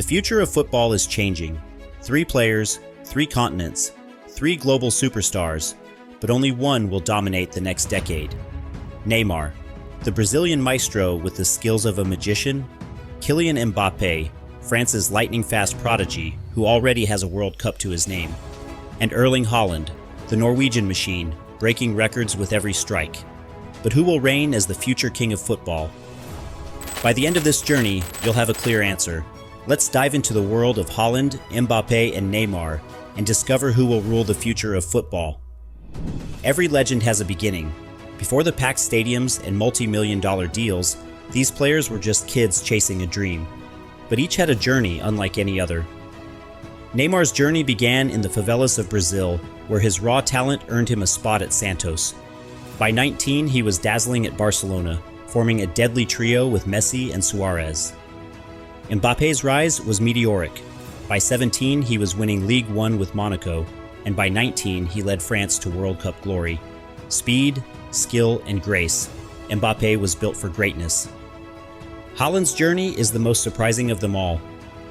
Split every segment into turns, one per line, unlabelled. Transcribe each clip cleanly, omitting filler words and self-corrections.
future of football is changing. 3 players, 3 continents, 3 global superstars, but only one will dominate the next decade. Neymar, the Brazilian maestro with the skills of a magician. Kylian Mbappé, France's lightning-fast prodigy who already has a World Cup to his name. And Erling Haaland, the Norwegian machine, breaking records with every strike. But who will reign as the future king of football? By the end of this journey, you'll have a clear answer. Let's dive into the world of Haaland, Mbappé, and Neymar and discover who will rule the future of football. Every legend has a beginning. Before the packed stadiums and multi-million-dollar deals, these players were just kids chasing a dream. But each had a journey unlike any other. Neymar's journey began in the favelas of Brazil, where his raw talent earned him a spot at Santos. By 19, he was dazzling at Barcelona, forming a deadly trio with Messi and Suarez. Mbappé's rise was meteoric. By 17, he was winning Ligue 1 with Monaco, and by 19, he led France to World Cup glory. Speed, skill, and grace. Mbappé was built for greatness. Haaland's journey is the most surprising of them all.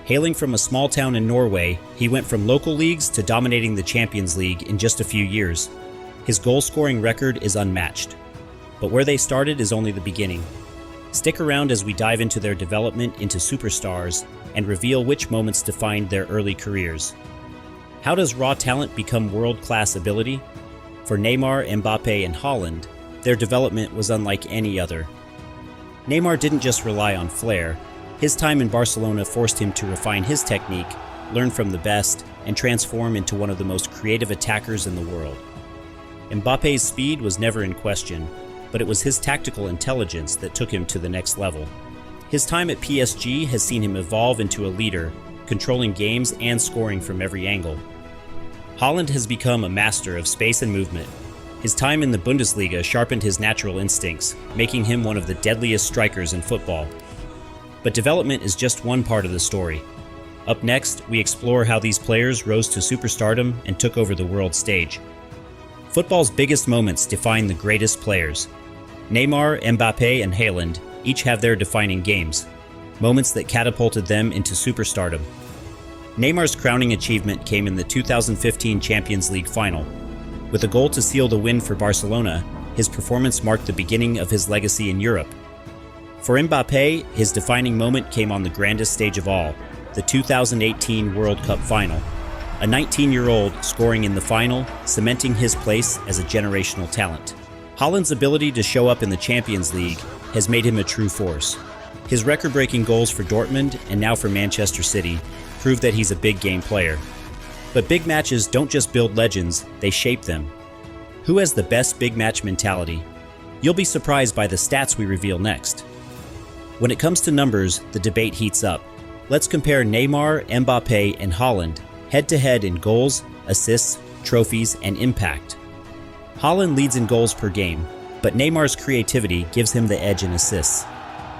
Hailing from a small town in Norway, he went from local leagues to dominating the Champions League in just a few years. His goal-scoring record is unmatched. But where they started is only the beginning. Stick around as we dive into their development into superstars and reveal which moments defined their early careers. How does raw talent become world-class ability? For Neymar, Mbappé, and Haaland, their development was unlike any other. Neymar didn't just rely on flair. His time in Barcelona forced him to refine his technique, learn from the best, and transform into one of the most creative attackers in the world. Mbappé's speed was never in question, but it was his tactical intelligence that took him to the next level. His time at PSG has seen him evolve into a leader, controlling games and scoring from every angle. Haaland has become a master of space and movement. His time in the Bundesliga sharpened his natural instincts, making him one of the deadliest strikers in football. But development is just one part of the story. Up next, we explore how these players rose to superstardom and took over the world stage. Football's biggest moments define the greatest players. Neymar, Mbappé, and Haaland each have their defining games, moments that catapulted them into superstardom. Neymar's crowning achievement came in the 2015 Champions League final. With a goal to seal the win for Barcelona, his performance marked the beginning of his legacy in Europe. For Mbappé, his defining moment came on the grandest stage of all, the 2018 World Cup final. A 19-year-old scoring in the final, cementing his place as a generational talent. Haaland's ability to show up in the Champions League has made him a true force. His record-breaking goals for Dortmund and now for Manchester City prove that he's a big game player. But big matches don't just build legends, they shape them. Who has the best big match mentality? You'll be surprised by the stats we reveal next. When it comes to numbers, the debate heats up. Let's compare Neymar, Mbappé, and Haaland head-to-head in goals, assists, trophies, and impact. Haaland leads in goals per game, but Neymar's creativity gives him the edge in assists.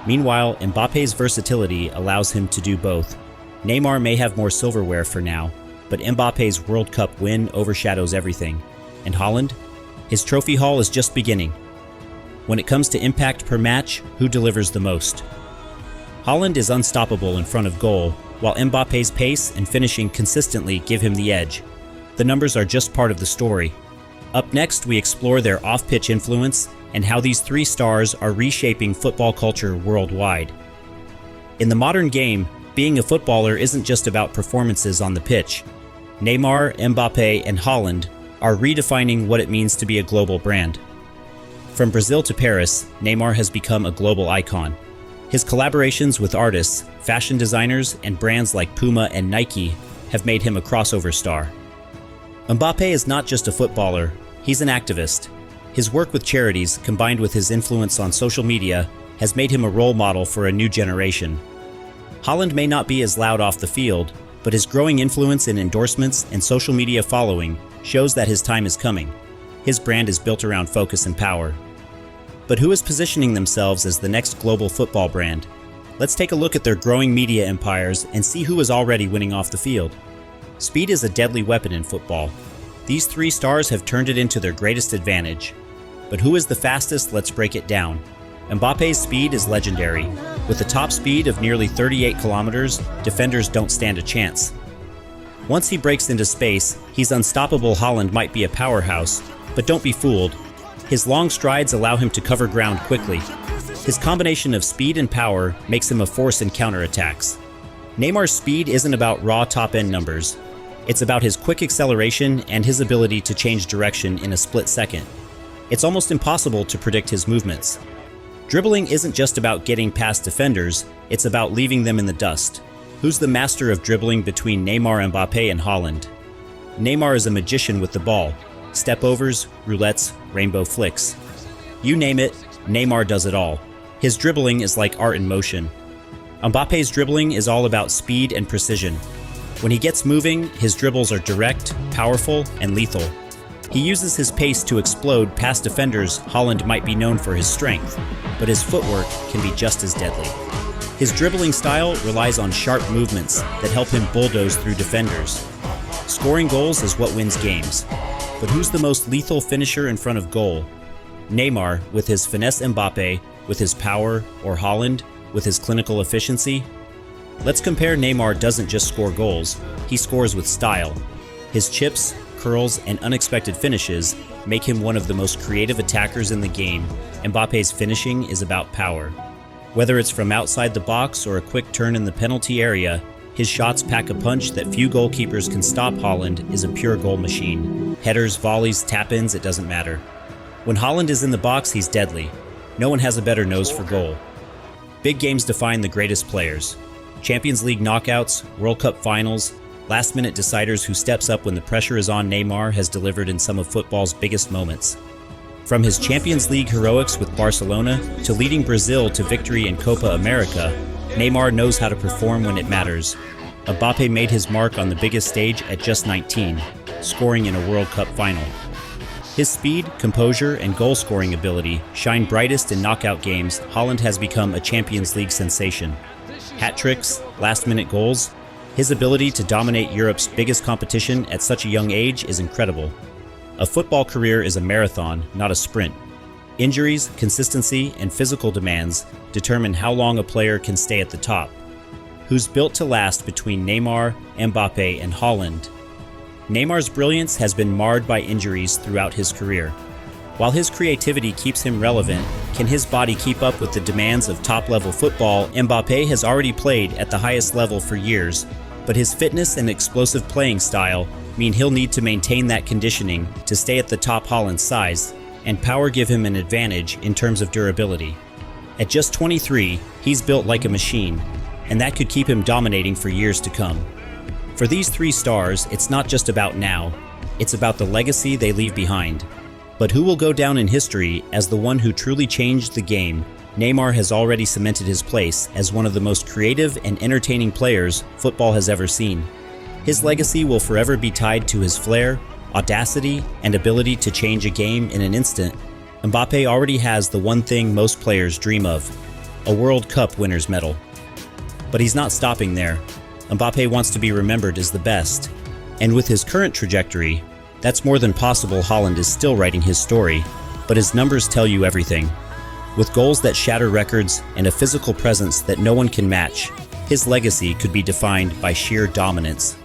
Meanwhile, Mbappé's versatility allows him to do both. Neymar may have more silverware for now, but Mbappé's World Cup win overshadows everything. And Haaland? His trophy haul is just beginning. When it comes to impact per match, who delivers the most? Haaland is unstoppable in front of goal, while Mbappé's pace and finishing consistently give him the edge. The numbers are just part of the story. Up next, we explore their off-pitch influence and how these 3 stars are reshaping football culture worldwide. In the modern game, being a footballer isn't just about performances on the pitch. Neymar, Mbappé, and Haaland are redefining what it means to be a global brand. From Brazil to Paris, Neymar has become a global icon. His collaborations with artists, fashion designers, and brands like Puma and Nike have made him a crossover star. Mbappé is not just a footballer, he's an activist. His work with charities, combined with his influence on social media, has made him a role model for a new generation. Haaland may not be as loud off the field, but his growing influence in endorsements and social media following shows that his time is coming. His brand is built around focus and power. But who is positioning themselves as the next global football brand? Let's take a look at their growing media empires and see who is already winning off the field. Speed is a deadly weapon in football. These 3 stars have turned it into their greatest advantage. But who is the fastest? Let's break it down. Mbappé's speed is legendary. With a top speed of nearly 38 kilometers, defenders don't stand a chance. Once he breaks into space, he's unstoppable. Haaland might be a powerhouse, but don't be fooled. His long strides allow him to cover ground quickly. His combination of speed and power makes him a force in counterattacks. Neymar's speed isn't about raw top-end numbers. It's about his quick acceleration and his ability to change direction in a split second. It's almost impossible to predict his movements. Dribbling isn't just about getting past defenders, it's about leaving them in the dust. Who's the master of dribbling between Neymar, Mbappé, and Haaland? Neymar is a magician with the ball. Step-overs, roulettes, rainbow flicks. You name it, Neymar does it all. His dribbling is like art in motion. Mbappé's dribbling is all about speed and precision. When he gets moving, his dribbles are direct, powerful, and lethal. He uses his pace to explode past defenders. Haaland might be known for his strength, but his footwork can be just as deadly. His dribbling style relies on sharp movements that help him bulldoze through defenders. Scoring goals is what wins games. But who's the most lethal finisher in front of goal? Neymar with his finesse, Mbappé with his power, or Haaland with his clinical efficiency? Let's compare. Neymar doesn't just score goals, he scores with style. His chips, curls, and unexpected finishes make him one of the most creative attackers in the game. Mbappé's finishing is about power. Whether it's from outside the box or a quick turn in the penalty area, his shots pack a punch that few goalkeepers can stop. Haaland is a pure goal machine. Headers, volleys, tap-ins, it doesn't matter. When Haaland is in the box, he's deadly. No one has a better nose for goal. Big games define the greatest players. Champions League knockouts, World Cup finals, last-minute deciders. Who steps up when the pressure is on? Neymar has delivered in some of football's biggest moments. From his Champions League heroics with Barcelona to leading Brazil to victory in Copa America, Neymar knows how to perform when it matters. Mbappé made his mark on the biggest stage at just 19, scoring in a World Cup final. His speed, composure, and goal-scoring ability shine brightest in knockout games. Haaland has become a Champions League sensation. Hat tricks, last-minute goals. His ability to dominate Europe's biggest competition at such a young age is incredible. A football career is a marathon, not a sprint. Injuries, consistency, and physical demands determine how long a player can stay at the top. Who's built to last between Neymar, Mbappé, and Haaland? Neymar's brilliance has been marred by injuries throughout his career. While his creativity keeps him relevant, can his body keep up with the demands of top-level football? Mbappé has already played at the highest level for years, but his fitness and explosive playing style mean he'll need to maintain that conditioning to stay at the top. Haaland's size and power give him an advantage in terms of durability. At just 23, he's built like a machine, and that could keep him dominating for years to come. For these three stars, it's not just about now, it's about the legacy they leave behind. But who will go down in history as the one who truly changed the game? Neymar has already cemented his place as one of the most creative and entertaining players football has ever seen. His legacy will forever be tied to his flair, audacity, and ability to change a game in an instant. Mbappé already has the one thing most players dream of: a World Cup winner's medal. But he's not stopping there. Mbappé wants to be remembered as the best. And with his current trajectory, that's more than possible. Haaland is still writing his story, but his numbers tell you everything. With goals that shatter records and a physical presence that no one can match, his legacy could be defined by sheer dominance.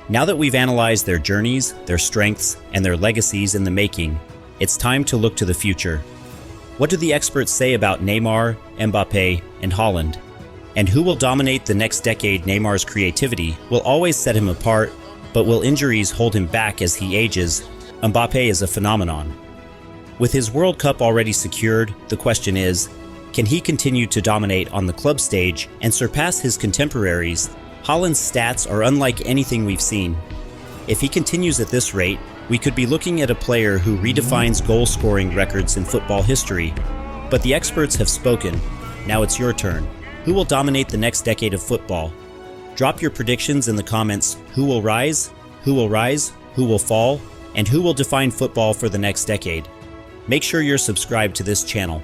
Now that we've analyzed their journeys, their strengths, and their legacies in the making, it's time to look to the future. What do the experts say about Neymar, Mbappé, and Haaland? And who will dominate the next decade? Neymar's creativity will always set him apart, but will injuries hold him back as he ages? Mbappé is a phenomenon. With his World Cup already secured, the question is, can he continue to dominate on the club stage and surpass his contemporaries? Haaland's stats are unlike anything we've seen. If he continues at this rate, we could be looking at a player who redefines goal-scoring records in football history. But the experts have spoken. Now it's your turn. Who will dominate the next decade of football? Drop your predictions in the comments. Who will rise? Who will rise? Who will fall? And who will define football for the next decade? Make sure you're subscribed to this channel.